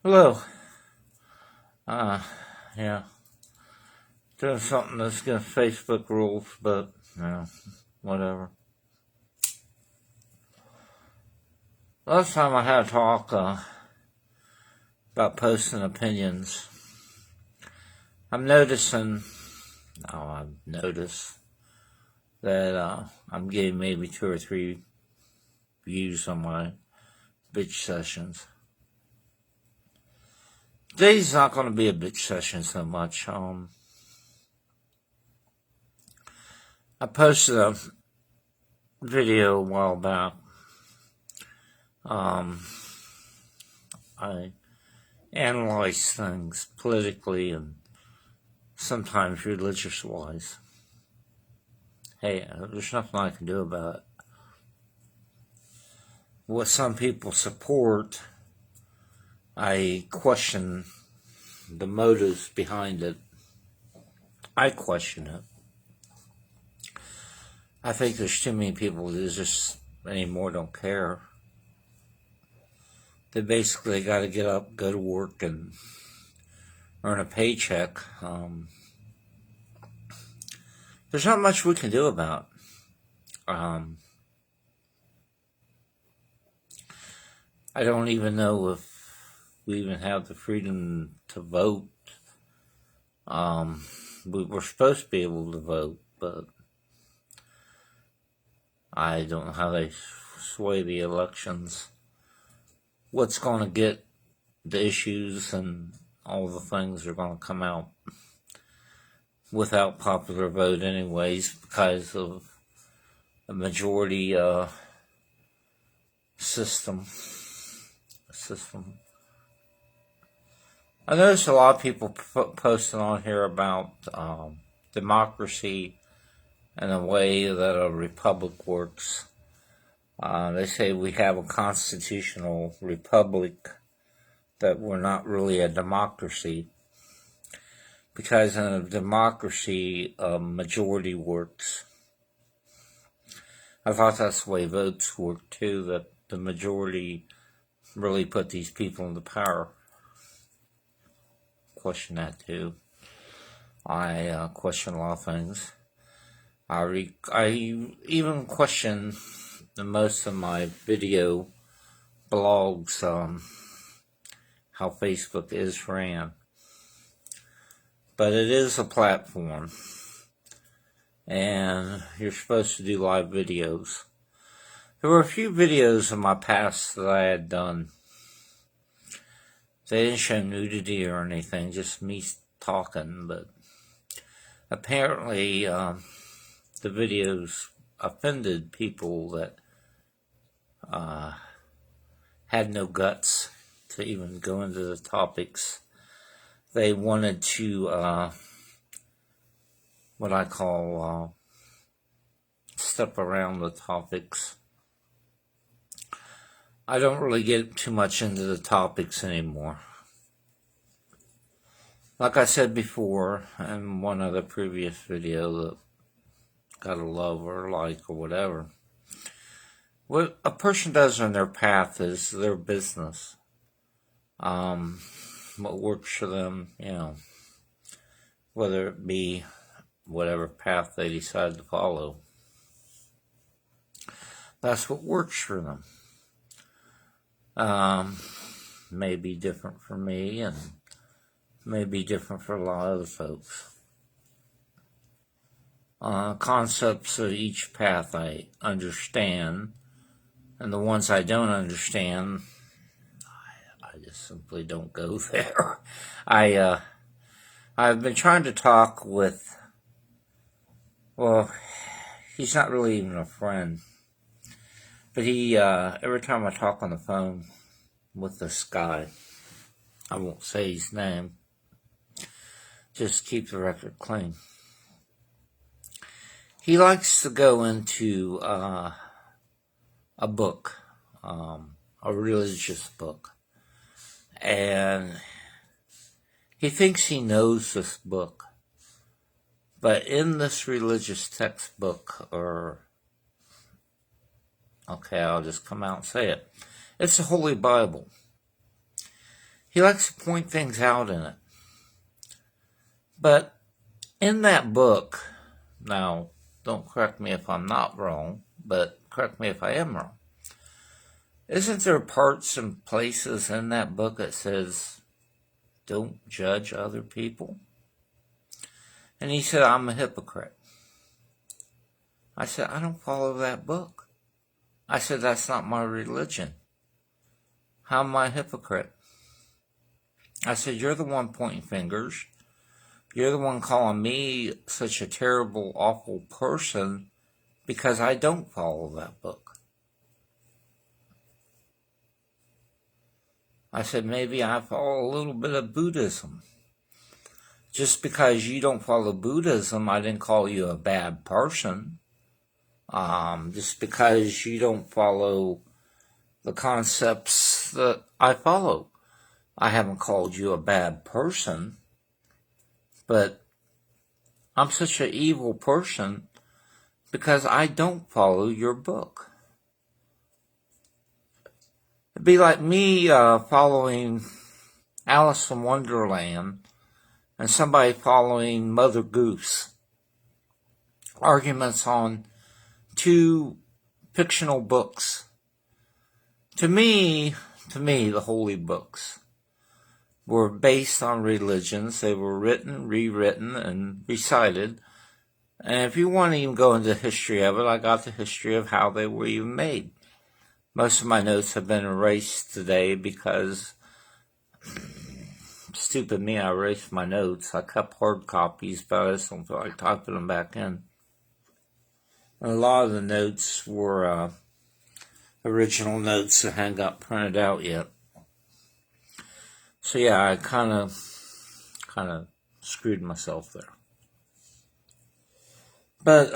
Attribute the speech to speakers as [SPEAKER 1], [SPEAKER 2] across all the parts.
[SPEAKER 1] Hello. Uh, yeah. Doing something that's against Facebook rules, but, whatever. Last time I had a talk about posting opinions, I've noticed that I'm getting maybe 2 or 3 views on my bitch sessions. Today's not going to be a bitch session so much. I posted a video a while back. I analyze things politically and sometimes religious-wise. Hey, there's nothing I can do about it. What some people support, I question the motives behind it. I question it. I think there's too many people that just anymore don't care. They basically got to get up, go to work, and earn a paycheck. There's not much we can do about it. I don't even know if we even have the freedom to vote. We're supposed to be able to vote, but I don't know how they sway the elections. What's going to get the issues and all the things are going to come out without popular vote anyways because of the majority system. I noticed a lot of people posting on here about democracy and the way that a republic works. They say we have a constitutional republic, that we're not really a democracy. Because in a democracy, a majority works. I thought that's the way votes work too, that the majority really put these people into power. Question that too. I question a lot of things. I even question most of my video blogs, how Facebook is ran. But it is a platform, and you're supposed to do live videos. There were a few videos in my past that I had done. They didn't show nudity or anything, just me talking, but apparently the videos offended people that had no guts to even go into the topics. They wanted to, what I call, step around the topics. I don't really get too much into the topics anymore. Like I said before in one other previous video that got a love or like or whatever, what a person does on their path is their business. What works for them, whether it be whatever path they decide to follow. That's what works for them. May be different for me and may be different for a lot of other folks. Concepts of each path I understand, and the ones I don't understand, I just simply don't go there. I've been trying to talk with, he's not really even a friend, but he, every time I talk on the phone with this guy, I won't say his name, just keep the record clean. He likes to go into a book, a religious book, and he thinks he knows this book, but in this religious textbook, I'll just come out and say it, it's the Holy Bible. he likes to point things out in it. But in that book, now, don't correct me if I'm not wrong, but correct me if I am wrong. Isn't there parts and places in that book that says, don't judge other people? And he said, I'm a hypocrite. I said, I don't follow that book. I said, that's not my religion. How am I a hypocrite? I said, you're the one pointing fingers. You're the one calling me such a terrible, awful person because I don't follow that book. I said, maybe I follow a little bit of Buddhism. Just because you don't follow Buddhism, I didn't call you a bad person. Just because you don't follow the concepts that I follow, I haven't called you a bad person. But I'm such an evil person because I don't follow your book. It'd be like me following Alice in Wonderland and somebody following Mother Goose. Arguments on two fictional books. To me, the holy books were based on religions. They were written, rewritten, and recited. And if you want to even go into the history of it, I got the history of how they were even made. Most of my notes have been erased today because, stupid me, I erased my notes. I kept hard copies, but I just don't feel like typing them back in. And a lot of the notes were original notes that hadn't got printed out yet. So yeah, I kind of screwed myself there. But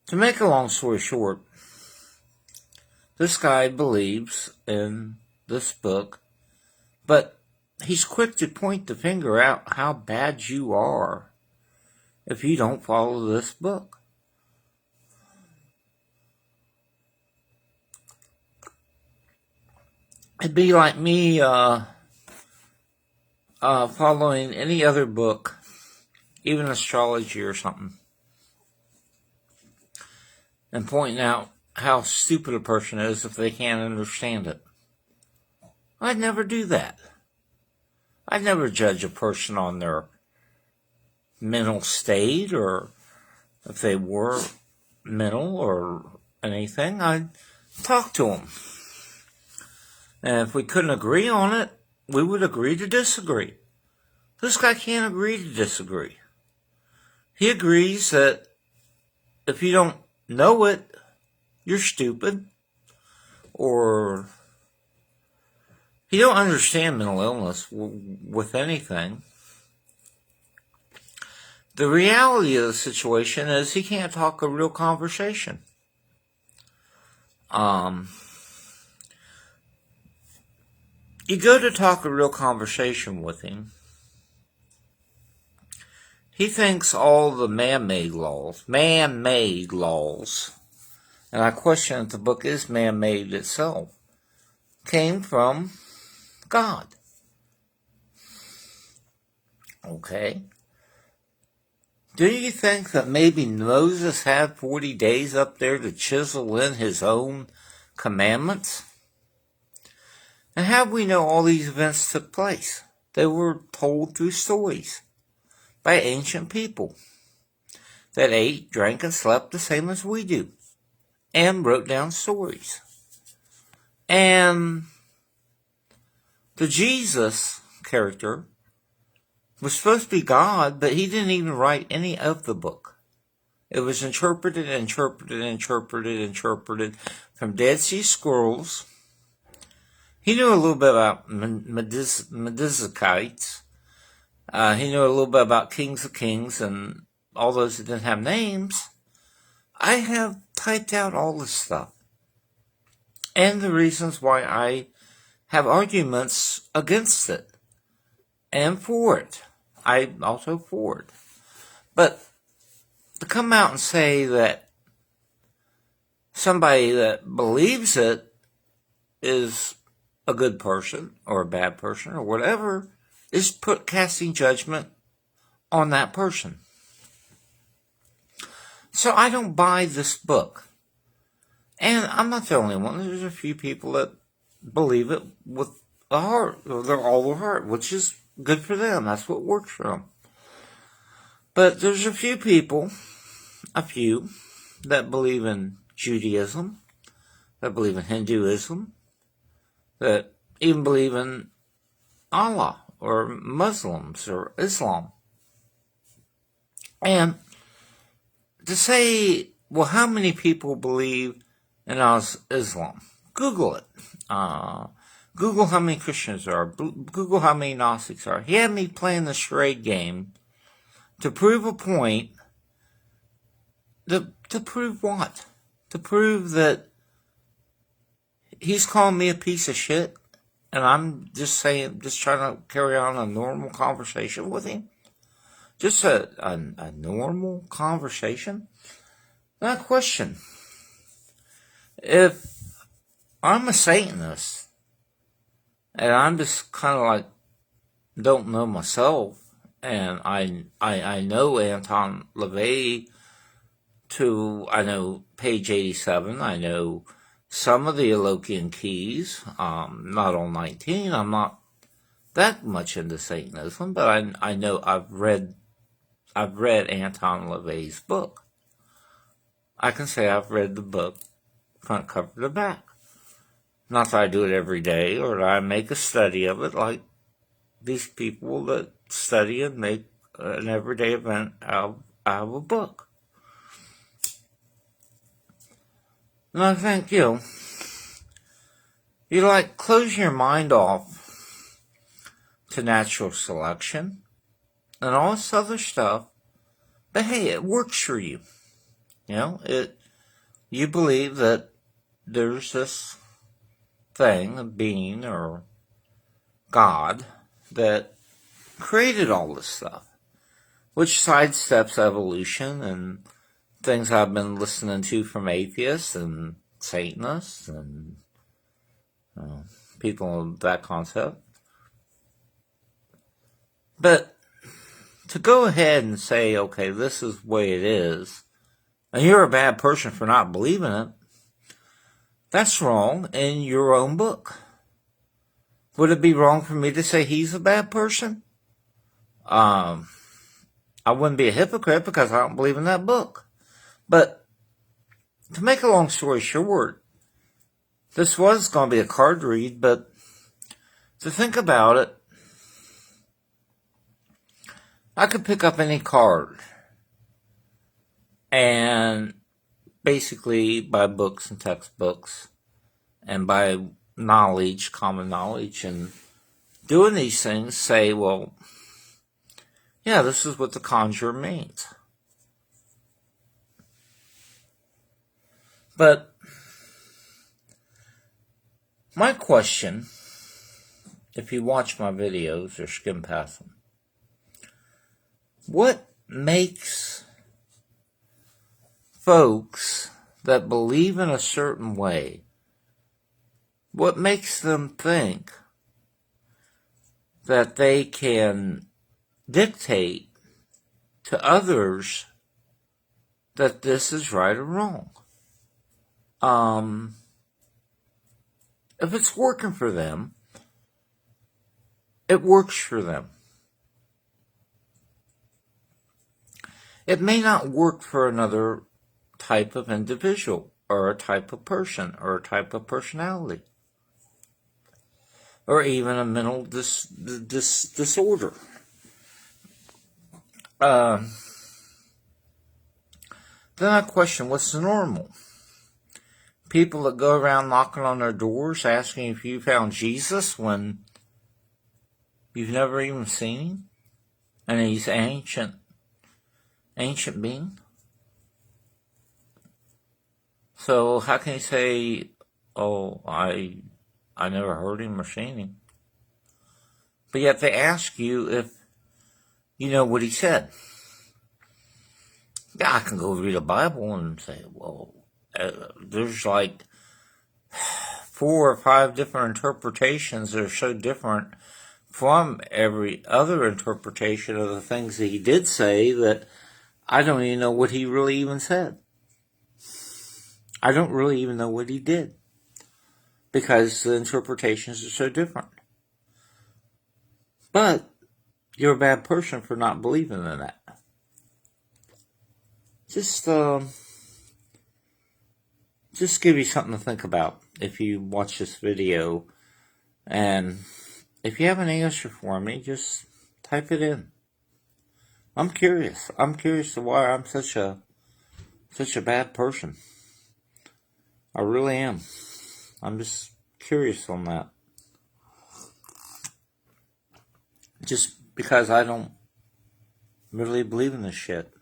[SPEAKER 1] to make a long story short, this guy believes in this book, but he's quick to point the finger out how bad you are if you don't follow this book. It'd be like me following any other book, even astrology or something, and pointing out how stupid a person is if they can't understand it. I'd never do that. I'd never judge a person on their mental state or if they were mental or anything. I'd talk to them. And if we couldn't agree on it, we would agree to disagree. This guy can't agree to disagree. He agrees that if you don't know it, you're stupid. Or he don't understand mental illness with anything. The reality of the situation is he can't talk a real conversation. You go to talk a real conversation with him, he thinks all the man-made laws, and I question if the book is man-made itself, came from God. Okay. Do you think that maybe Moses had 40 days up there to chisel in his own commandments? And how do we know all these events took place? They were told through stories by ancient people that ate, drank, and slept the same as we do, and wrote down stories. And the Jesus character was supposed to be God, but he didn't even write any of the book. It was interpreted from Dead Sea Scrolls. He knew a little bit about Medizikites. He knew a little bit about Kings of Kings and all those that didn't have names. I have typed out all this stuff. And the reasons why I have arguments against it. And for it. I'm also for it. But to come out and say that somebody that believes it is a good person or a bad person or whatever is casting judgment on that person. So I don't buy this book. And I'm not the only one. There's a few people that believe it with a heart, or they're all their heart, which is good for them. That's what works for them. But there's a few people, that believe in Judaism, that believe in Hinduism, that even believe in Allah or Muslims or Islam. And to say, well, how many people believe in Islam? Google it. Google how many Christians there are. Google how many Gnostics are. He had me playing the charade game to prove a point. To prove what? To prove that he's calling me a piece of shit, and I'm just trying to carry on a normal conversation with him. Just a normal conversation. Now, question. If I'm a Satanist, and I'm just kind of like, don't know myself, and I know Anton LaVey I know page 87, I know some of the Enochian keys, not all 19, I'm not that much into Satanism, but I know I've read Anton LaVey's book. I can say I've read the book front cover to back. Not that I do it every day or that I make a study of it like these people that study and make an everyday event out of a book. And I think, you like close your mind off to natural selection and all this other stuff, but hey, it works for you. You believe that there's this thing, a being or God, that created all this stuff, which sidesteps evolution and things I've been listening to from atheists and Satanists and people of that concept. But to go ahead and say, okay, this is the way it is, and you're a bad person for not believing it, that's wrong in your own book. Would it be wrong for me to say he's a bad person? I wouldn't be a hypocrite because I don't believe in that book. But to make a long story short, this was going to be a card read, but to think about it, I could pick up any card and basically buy books and textbooks and by knowledge, common knowledge, and doing these things say, well, yeah, this is what the conjure means. But my question, if you watch my videos or skim past them, what makes folks that believe in a certain way, what makes them think that they can dictate to others that this is right or wrong? If it's working for them, it works for them. It may not work for another type of individual or a type of person or a type of personality or even a mental disorder. Then I question, what's the normal? People that go around knocking on their doors asking if you found Jesus when you've never even seen him, and he's ancient being. So how can you say, oh, I never heard him or seen him? But yet they ask you if you know what he said. Yeah, I can go read a Bible and say, well, there's like 4 or 5 different interpretations that are so different from every other interpretation of the things that he did say that I don't even know what he really even said. I don't really even know what he did, because the interpretations are so different. But you're a bad person for not believing in that. Just give you something to think about if you watch this video. And if you have an answer for me, just type it in. I'm curious. I'm curious to why I'm such a bad person. I really am. I'm just curious on that. Just because I don't really believe in this shit.